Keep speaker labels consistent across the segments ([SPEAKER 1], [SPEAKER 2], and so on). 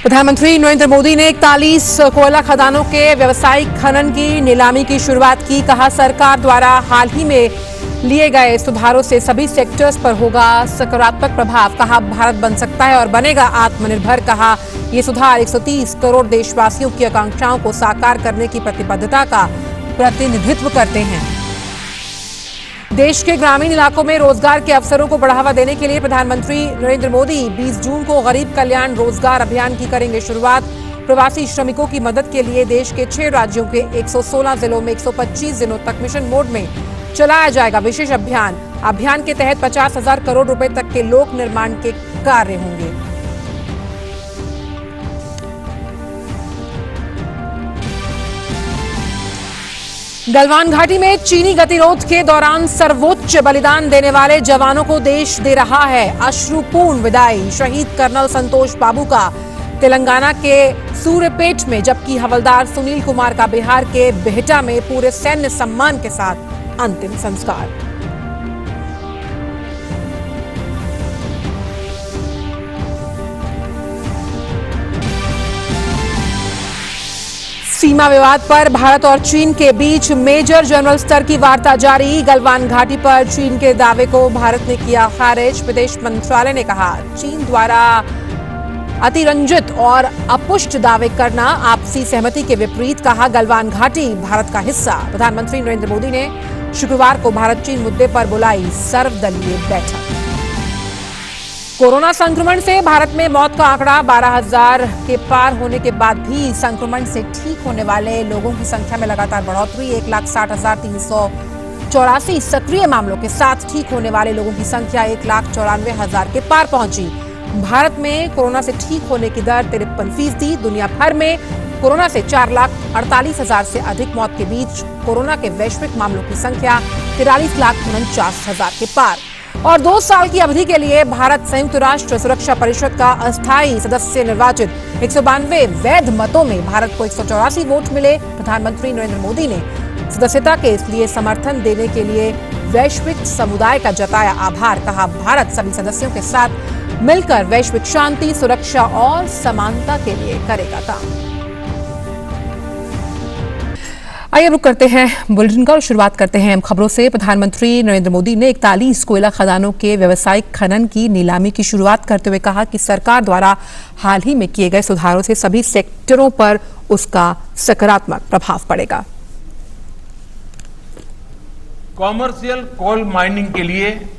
[SPEAKER 1] प्रधानमंत्री नरेंद्र मोदी ने 41 कोयला खदानों के व्यावसायिक खनन की नीलामी की शुरुआत की। कहा, सरकार द्वारा हाल ही में लिए गए सुधारों से सभी सेक्टर्स पर होगा सकारात्मक प्रभाव। कहा, भारत बन सकता है और बनेगा आत्मनिर्भर। कहा, ये सुधार 130 करोड़ देशवासियों की आकांक्षाओं को साकार करने की प्रतिबद्धता का प्रतिनिधित्व करते हैं। देश के ग्रामीण इलाकों में रोजगार के अवसरों को बढ़ावा देने के लिए प्रधानमंत्री नरेंद्र मोदी 20 जून को गरीब कल्याण रोजगार अभियान की करेंगे शुरुआत। प्रवासी श्रमिकों की मदद के लिए देश के 6 राज्यों के 116 जिलों में 125 दिनों तक मिशन मोड में चलाया जाएगा विशेष अभियान। अभियान के तहत 50,000 करोड़ रुपए तक के लोक निर्माण के कार्य होंगे। गलवान घाटी में चीनी गतिरोध के दौरान सर्वोच्च बलिदान देने वाले जवानों को देश दे रहा है अश्रुपूर्ण विदाई। शहीद कर्नल संतोष बाबू का तेलंगाना के सूर्यपेट में, जबकि हवलदार सुनील कुमार का बिहार के बिहटा में पूरे सैन्य सम्मान के साथ अंतिम संस्कार। सीमा विवाद पर भारत और चीन के बीच मेजर जनरल स्तर की वार्ता जारी। गलवान घाटी पर चीन के दावे को भारत ने किया खारिज। विदेश मंत्रालय ने कहा, चीन द्वारा अतिरंजित और अपुष्ट दावे करना आपसी सहमति के विपरीत। कहा, गलवान घाटी भारत का हिस्सा। प्रधानमंत्री नरेंद्र मोदी ने शुक्रवार को भारत चीन मुद्दे पर बुलाई सर्वदलीय बैठक। कोरोना संक्रमण से भारत में मौत का आंकड़ा 12,000 के पार होने के बाद भी संक्रमण से ठीक होने वाले लोगों की संख्या में लगातार बढ़ोतरी। 1,60,384 सक्रिय मामलों के साथ ठीक होने वाले लोगों की संख्या 1,94,000 के पार पहुंची। भारत में कोरोना से ठीक होने की दर 53%। दुनिया भर में कोरोना से 4,48,000 से अधिक मौत के बीच कोरोना के वैश्विक मामलों की संख्या 43,49,000 के पार। और 2 साल की अवधि के लिए भारत संयुक्त राष्ट्र सुरक्षा परिषद का अस्थायी सदस्य निर्वाचित। 192 वैध मतों में भारत को 184 वोट मिले। प्रधानमंत्री नरेंद्र मोदी ने सदस्यता के लिए समर्थन देने के लिए वैश्विक समुदाय का जताया आभार। कहा, भारत सभी सदस्यों के साथ मिलकर वैश्विक शांति, सुरक्षा और समानता के लिए करेगा काम। आइए रुक करते हैं बुलेटिन का और शुरुआत करते हैं खबरों से। प्रधानमंत्री नरेंद्र मोदी ने 41 कोयला खदानों के व्यावसायिक खनन की नीलामी की शुरुआत करते हुए कहा कि सरकार द्वारा हाल ही में किए गए सुधारों से सभी सेक्टरों पर उसका सकारात्मक प्रभाव पड़ेगा।
[SPEAKER 2] कॉमर्शियल कोल माइनिंग के लिए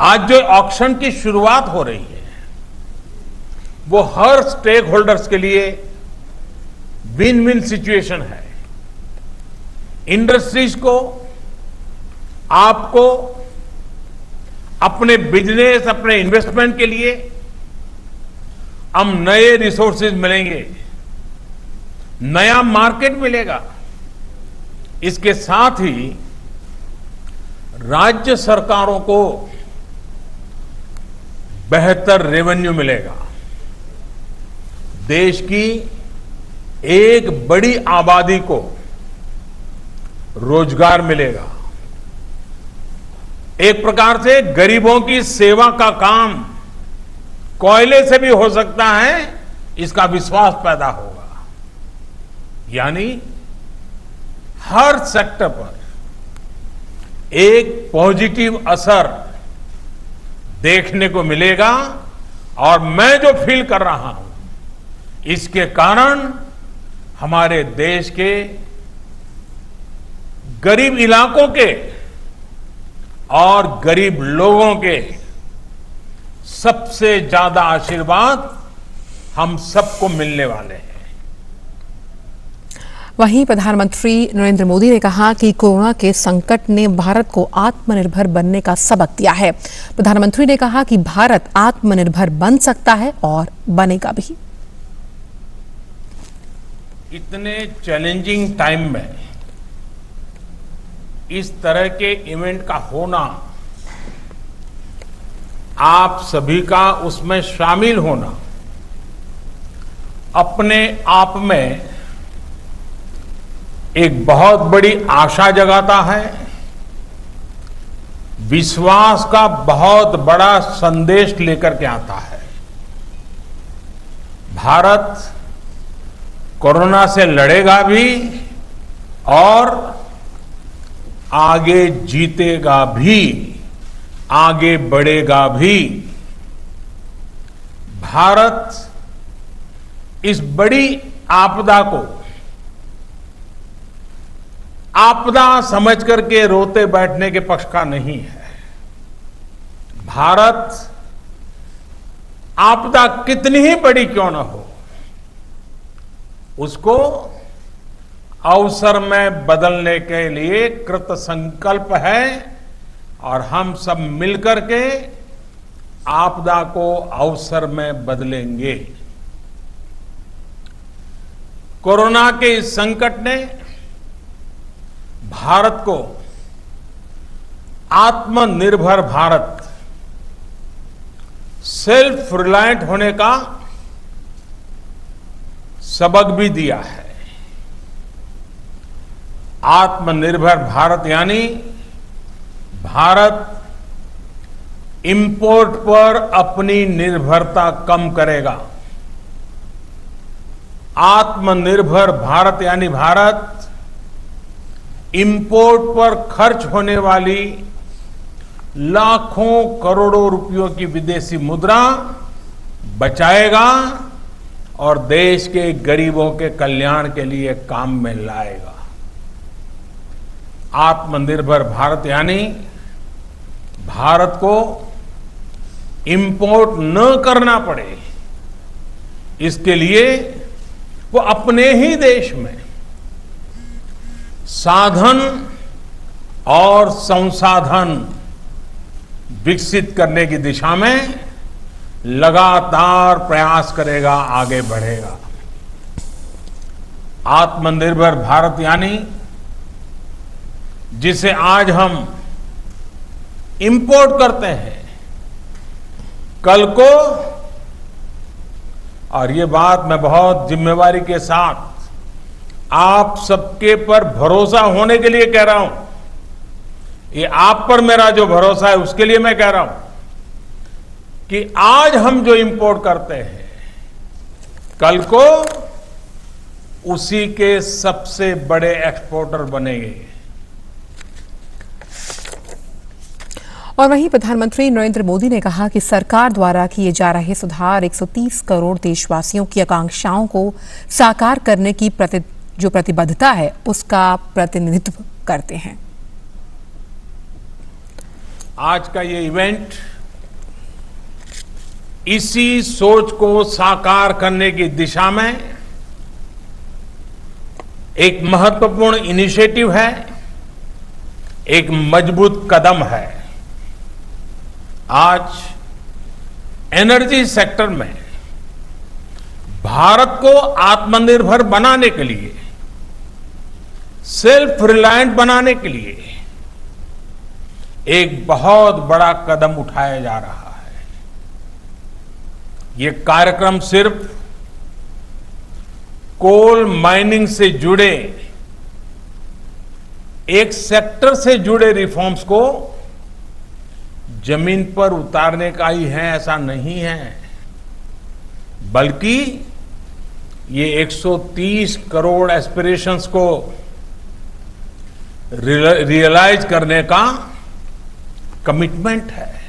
[SPEAKER 2] आज जो ऑक्शन की शुरुआत हो रही है वो हर स्टेक होल्डर्स के लिए विन विन सिचुएशन है। इंडस्ट्रीज को, आपको, अपने बिजनेस, अपने इन्वेस्टमेंट के लिए हम नए रिसोर्सेज मिलेंगे, नया मार्केट मिलेगा। इसके साथ ही राज्य सरकारों को बेहतर रेवेन्यू मिलेगा। देश की एक बड़ी आबादी को रोजगार मिलेगा। एक प्रकार से गरीबों की सेवा का काम कोयले से भी हो सकता है, इसका विश्वास पैदा होगा। यानी हर सेक्टर पर एक पॉजिटिव असर देखने को मिलेगा। और मैं जो फील कर रहा हूं, इसके कारण हमारे देश के गरीब इलाकों के और गरीब लोगों के सबसे ज्यादा आशीर्वाद हम सबको मिलने वाले हैं।
[SPEAKER 1] वहीं प्रधानमंत्री नरेंद्र मोदी ने कहा कि कोरोना के संकट ने भारत को आत्मनिर्भर बनने का सबक दिया है। प्रधानमंत्री ने कहा कि भारत आत्मनिर्भर बन सकता है और बनेगा भी।
[SPEAKER 2] इतने चैलेंजिंग टाइम में इस तरह के इवेंट का होना, आप सभी का उसमें शामिल होना अपने आप में एक बहुत बड़ी आशा जगाता है, विश्वास का बहुत बड़ा संदेश लेकर के आता है। भारत कोरोना से लड़ेगा भी और आगे जीतेगा भी, आगे बढ़ेगा भी। भारत इस बड़ी आपदा को आपदा समझ करके रोते बैठने के पक्ष का नहीं है। भारत आपदा कितनी ही बड़ी क्यों न हो, उसको अवसर में बदलने के लिए कृत संकल्प है और हम सब मिलकर के आपदा को अवसर में बदलेंगे। कोरोना के इस संकट ने भारत को आत्मनिर्भर भारत, सेल्फ रिलायंट होने का सबक भी दिया है। आत्मनिर्भर भारत यानी भारत इंपोर्ट पर अपनी निर्भरता कम करेगा। आत्मनिर्भर भारत यानी भारत इंपोर्ट पर खर्च होने वाली लाखों करोड़ों रुपयों की विदेशी मुद्रा बचाएगा और देश के गरीबों के कल्याण के लिए काम में लाएगा। आत्मनिर्भर भारत यानी भारत को इंपोर्ट न करना पड़े, इसके लिए वो अपने ही देश में साधन और संसाधन विकसित करने की दिशा में लगातार प्रयास करेगा, आगे बढ़ेगा। आत्मनिर्भर भारत यानी जिसे आज हम इंपोर्ट करते हैं, कल को, और ये बात मैं बहुत जिम्मेवारी के साथ आप सबके पर भरोसा होने के लिए कह रहा हूं, ये आप पर मेरा जो भरोसा है उसके लिए मैं कह रहा हूं कि आज हम जो इंपोर्ट करते हैं, कल को उसी के सबसे बड़े एक्सपोर्टर बनेंगे।
[SPEAKER 1] और वहीं प्रधानमंत्री नरेंद्र मोदी ने कहा कि सरकार द्वारा किए जा रहे सुधार 130 करोड़ देशवासियों की आकांक्षाओं को साकार करने की जो प्रतिबद्धता है उसका प्रतिनिधित्व करते हैं।
[SPEAKER 2] आज का ये इवेंट इसी सोच को साकार करने की दिशा में एक महत्वपूर्ण इनिशिएटिव है, एक मजबूत कदम है। आज एनर्जी सेक्टर में भारत को आत्मनिर्भर बनाने के लिए, सेल्फ रिलायंट बनाने के लिए एक बहुत बड़ा कदम उठाया जा रहा है। ये कार्यक्रम सिर्फ कोल माइनिंग से जुड़े एक सेक्टर से जुड़े रिफॉर्म्स को जमीन पर उतारने का ही है, ऐसा नहीं है, बल्कि ये 130 करोड़ एस्पिरेशंस को रियलाइज करने का कमिटमेंट है।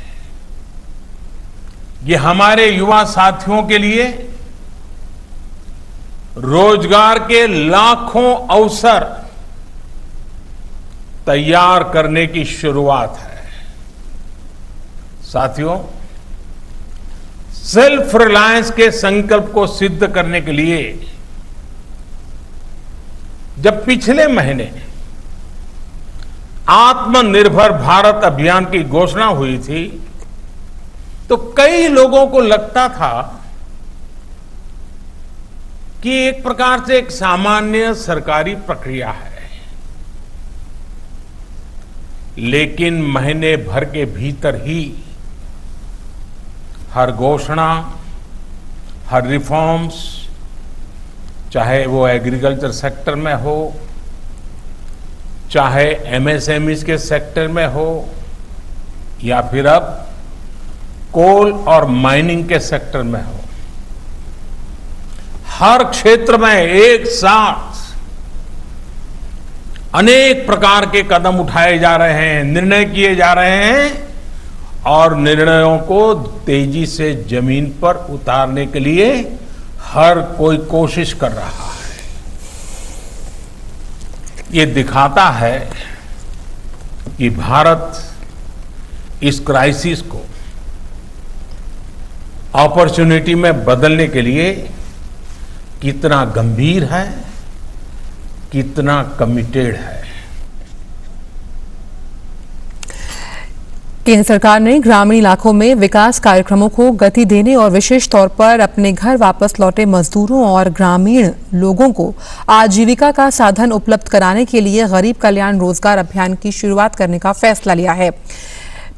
[SPEAKER 2] ये हमारे युवा साथियों के लिए रोजगार के लाखों अवसर तैयार करने की शुरुआत है। साथियों, सेल्फ रिलायंस के संकल्प को सिद्ध करने के लिए जब पिछले महीने आत्मनिर्भर भारत अभियान की घोषणा हुई थी तो कई लोगों को लगता था कि एक प्रकार से एक सामान्य सरकारी प्रक्रिया है, लेकिन महीने भर के भीतर ही हर घोषणा, हर रिफॉर्म्स, चाहे वो एग्रीकल्चर सेक्टर में हो, चाहे एमएसएमई के सेक्टर में हो, या फिर अब कोल और माइनिंग के सेक्टर में हो, हर क्षेत्र में एक साथ अनेक प्रकार के कदम उठाए जा रहे हैं, निर्णय किए जा रहे हैं और निर्णयों को तेजी से जमीन पर उतारने के लिए हर कोई कोशिश कर रहा है। ये दिखाता है कि भारत इस क्राइसिस को अपॉर्चुनिटी में बदलने के लिए कितना गंभीर है, कितना कमिटेड है।
[SPEAKER 1] केंद्र सरकार ने ग्रामीण इलाकों में विकास कार्यक्रमों को गति देने और विशेष तौर पर अपने घर वापस लौटे मजदूरों और ग्रामीण लोगों को आजीविका का साधन उपलब्ध कराने के लिए गरीब कल्याण रोजगार अभियान की शुरुआत करने का फैसला लिया है।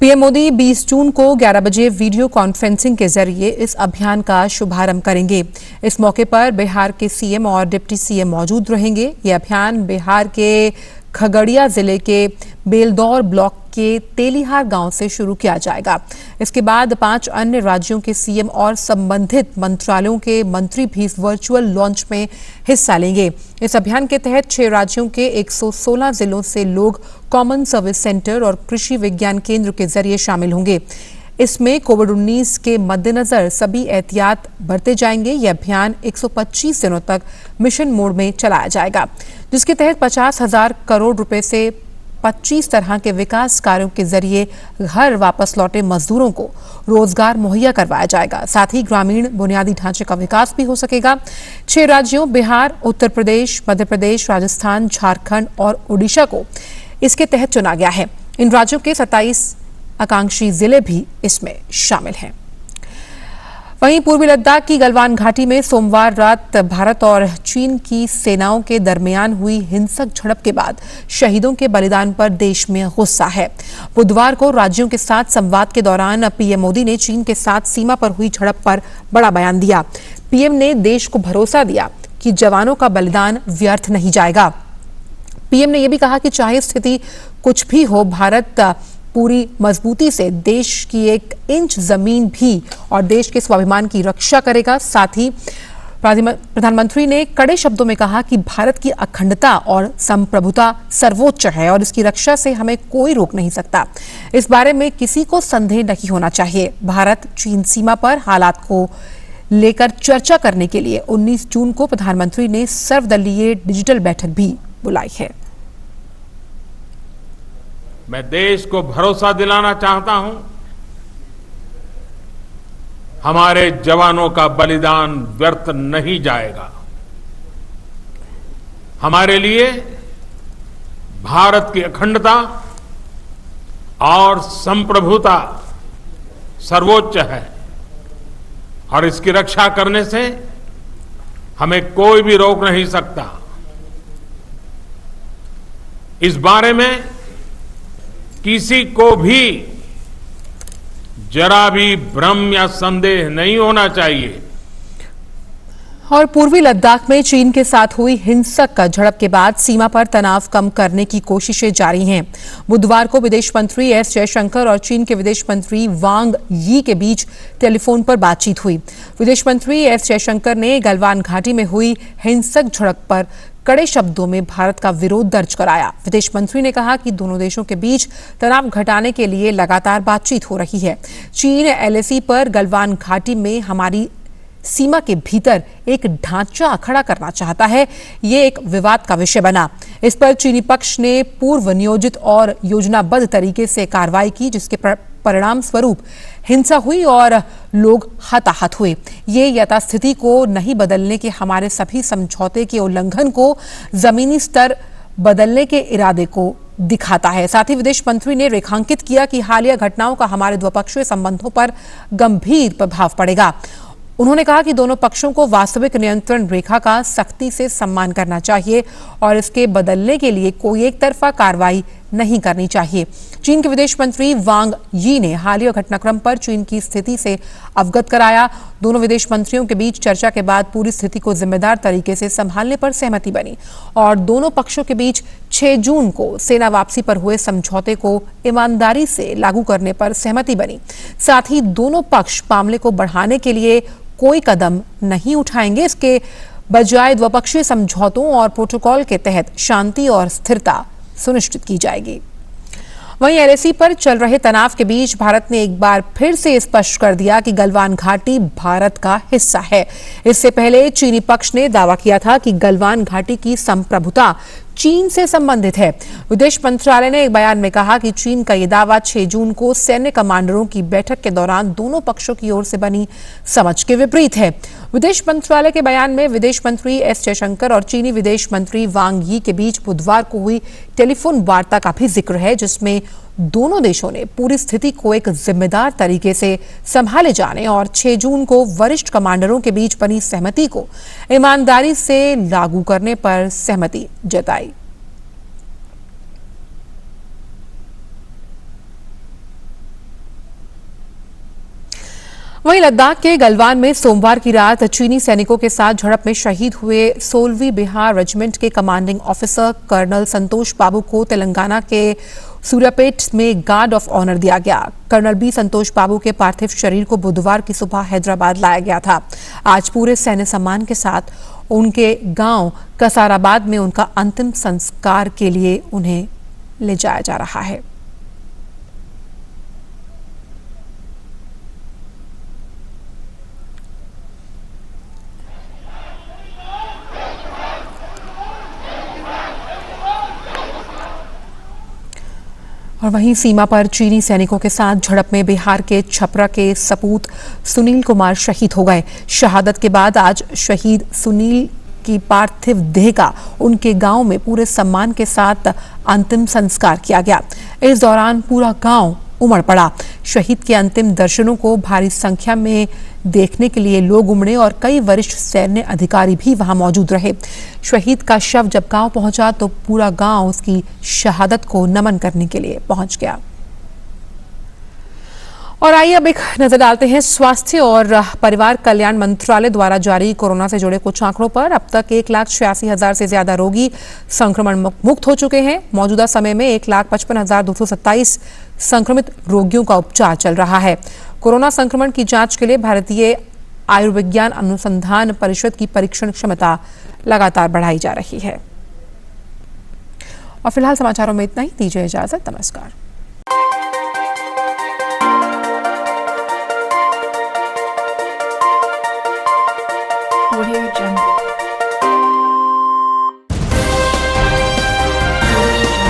[SPEAKER 1] पीएम मोदी 20 जून को 11 बजे वीडियो कॉन्फ्रेंसिंग के जरिए इस अभियान का शुभारंभ करेंगे। इस मौके पर बिहार के सीएम और डिप्टी सीएम मौजूद रहेंगे। ये अभियान बिहार के खगड़िया जिले के बेलदौर ब्लॉक के तेलिहार गांव से शुरू किया जाएगा। इसके बाद 5 अन्य राज्यों के सीएम और संबंधित मंत्रालयों के मंत्री भी इस वर्चुअल लॉन्च में हिस्सा लेंगे। इस अभियान के तहत 6 राज्यों के 116 जिलों से लोग कॉमन सर्विस सेंटर और कृषि विज्ञान केंद्र के जरिए शामिल होंगे। इसमें कोविड-19 के मद्देनजर सभी एहतियात बरते जाएंगे। यह अभियान 125 दिनों तक मिशन मोड में चलाया जाएगा, जिसके तहत 50,000 करोड़ रुपए से 25 तरह के विकास कार्यों के जरिए घर वापस लौटे मजदूरों को रोजगार मुहैया करवाया जाएगा। साथ ही ग्रामीण बुनियादी ढांचे का विकास भी हो सकेगा। 6 राज्यों बिहार, उत्तर प्रदेश, मध्य प्रदेश, राजस्थान, झारखंड और ओडिशा को इसके तहत चुना गया है। इन राज्यों के 27 आकांक्षी जिले भी इसमें शामिल हैं। वहीं पूर्वी लद्दाख की गलवान घाटी में सोमवार रात भारत और चीन की सेनाओं के दरमियान हुई हिंसक झड़प के बाद शहीदों के बलिदान पर देश में गुस्सा है। बुधवार को राज्यों के साथ संवाद के दौरान पीएम मोदी ने चीन के साथ सीमा पर हुई झड़प पर बड़ा बयान दिया। पीएम ने देश को भरोसा दिया कि जवानों का बलिदान व्यर्थ नहीं जाएगा। पीएम ने यह भी कहा कि चाहे स्थिति कुछ भी हो, भारत पूरी मजबूती से देश की 1 इंच जमीन भी और देश के स्वाभिमान की रक्षा करेगा। साथ ही प्रधानमंत्री ने कड़े शब्दों में कहा कि भारत की अखंडता और संप्रभुता सर्वोच्च है और इसकी रक्षा से हमें कोई रोक नहीं सकता। इस बारे में किसी को संदेह नहीं होना चाहिए। भारत चीन सीमा पर हालात को लेकर चर्चा करने के लिए 19 जून को प्रधानमंत्री ने सर्वदलीय डिजिटल बैठक भी बुलाई है।
[SPEAKER 2] मैं देश को भरोसा दिलाना चाहता हूं, हमारे जवानों का बलिदान व्यर्थ नहीं जाएगा। हमारे लिए भारत की अखंडता और संप्रभुता सर्वोच्च है और इसकी रक्षा करने से हमें कोई भी रोक नहीं सकता। इस बारे में किसी को भी जरा भी भ्रम या संदेह नहीं होना चाहिए।
[SPEAKER 1] और पूर्वी लद्दाख में चीन के साथ हुई हिंसक झड़प के बाद सीमा पर तनाव कम करने की कोशिशें जारी हैं। बुधवार को विदेश मंत्री एस जयशंकर और चीन के विदेश मंत्री वांग यी के बीच टेलीफोन पर बातचीत हुई। विदेश मंत्री एस जयशंकर ने गलवान घाटी में हुई हिंसक झड़प पर कड़े शब्दों में भारत का विरोध दर्ज कराया। विदेश मंत्री ने कहा कि दोनों देशों के बीच तनाव घटाने के लिए लगातार बातचीत हो रही है। चीन एलएसी पर गलवान घाटी में हमारी सीमा के भीतर एक ढांचा खड़ा करना चाहता है। ये एक विवाद का विषय बना। इस पर चीनी पक्ष ने पूर्व नियोजित और योजनाबद्ध तरीके से कार्रवाई की, जिसके परिणाम स्वरूप हिंसा हुई और लोग हताहत हुए। ये यथास्थिति को नहीं बदलने के हमारे सभी समझौते के उल्लंघन को, जमीनी स्तर बदलने के इरादे को दिखाता है। साथ ही विदेश मंत्री ने रेखांकित किया कि हालिया घटनाओं का हमारे द्विपक्षीय संबंधों पर गंभीर प्रभाव पड़ेगा। उन्होंने कहा कि दोनों पक्षों को वास्तविक नियंत्रण रेखा का सख्ती से सम्मान करना चाहिए और इसके बदलने के लिए कोई एक तरफा कार्रवाई नहीं करनी चाहिए। चीन के विदेश मंत्री वांग यी ने हालिया घटनाक्रम पर चीन की स्थिति से अवगत कराया। दोनों विदेश मंत्रियों के बीच चर्चा के बाद पूरी स्थिति को जिम्मेदार तरीके से संभालने पर सहमति बनी और दोनों पक्षों के बीच 6 जून को सेना वापसी पर हुए समझौते को ईमानदारी से लागू करने पर सहमति बनी। साथ ही दोनों पक्ष मामले को बढ़ाने के लिए कोई कदम नहीं उठाएंगे। इसके बजाय द्विपक्षीय समझौतों और प्रोटोकॉल के तहत शांति और स्थिरता सुनिश्चित की जाएगी। वहीं एलएसी पर चल रहे तनाव के बीच भारत ने एक बार फिर से स्पष्ट कर दिया कि गलवान घाटी भारत का हिस्सा है। इससे पहले चीनी पक्ष ने दावा किया था कि गलवान घाटी की संप्रभुता चीन से संबंधित है। विदेश मंत्रालय ने एक बयान में कहा कि चीन का यह दावा 6 जून को सैन्य कमांडरों की बैठक के दौरान दोनों पक्षों की ओर से बनी समझ के विपरीत है। विदेश मंत्रालय के बयान में विदेश मंत्री एस जयशंकर और चीनी विदेश मंत्री वांग यी के बीच बुधवार को हुई टेलीफोन वार्ता का भी जिक्र है, जिसमें दोनों देशों ने पूरी स्थिति को एक जिम्मेदार तरीके से संभाले जाने और 6 जून को वरिष्ठ कमांडरों के बीच बनी सहमति को ईमानदारी से लागू करने पर सहमति जताई। वहीं लद्दाख के गलवान में सोमवार की रात चीनी सैनिकों के साथ झड़प में शहीद हुए 16वीं बिहार रेजिमेंट के कमांडिंग ऑफिसर कर्नल संतोष बाबू को तेलंगाना के सूर्यापेट में गार्ड ऑफ ऑनर दिया गया। कर्नल बी संतोष बाबू के पार्थिव शरीर को बुधवार की सुबह हैदराबाद लाया गया था। आज पूरे सैन्य सम्मान के साथ उनके गांव कसाराबाद में उनका अंतिम संस्कार के लिए उन्हें ले जाया जा रहा है। और वहीं सीमा पर चीनी सैनिकों के साथ झड़प में बिहार के छपरा के सपूत सुनील कुमार शहीद हो गए। शहादत के बाद आज शहीद सुनील की पार्थिव देह का उनके गांव में पूरे सम्मान के साथ अंतिम संस्कार किया गया। इस दौरान पूरा गांव उमड़ पड़ा। शहीद के अंतिम दर्शनों को भारी संख्या में देखने के लिए लोग उमड़े और कई वरिष्ठ सैन्य अधिकारी भी वहां मौजूद रहे। शहीद का शव जब गांव पहुंचा तो पूरा गांव उसकी शहादत को नमन करने के लिए पहुंच गया। और आइए अब एक नजर डालते हैं स्वास्थ्य और परिवार कल्याण मंत्रालय द्वारा जारी कोरोना से जुड़े कुछ आंकड़ों पर। अब तक 1,86,000 से ज्यादा रोगी संक्रमण मुक्त हो चुके हैं। मौजूदा समय में 1,55,227 संक्रमित रोगियों का उपचार चल रहा है। कोरोना संक्रमण की जांच के लिए भारतीय आयुर्विज्ञान अनुसंधान परिषद की परीक्षण क्षमता लगातार बढ़ाई जा रही है। और फिलहाल समाचारों में इतना ही। दीजिए इजाजत। नमस्कार।
[SPEAKER 3] Audio Jungle.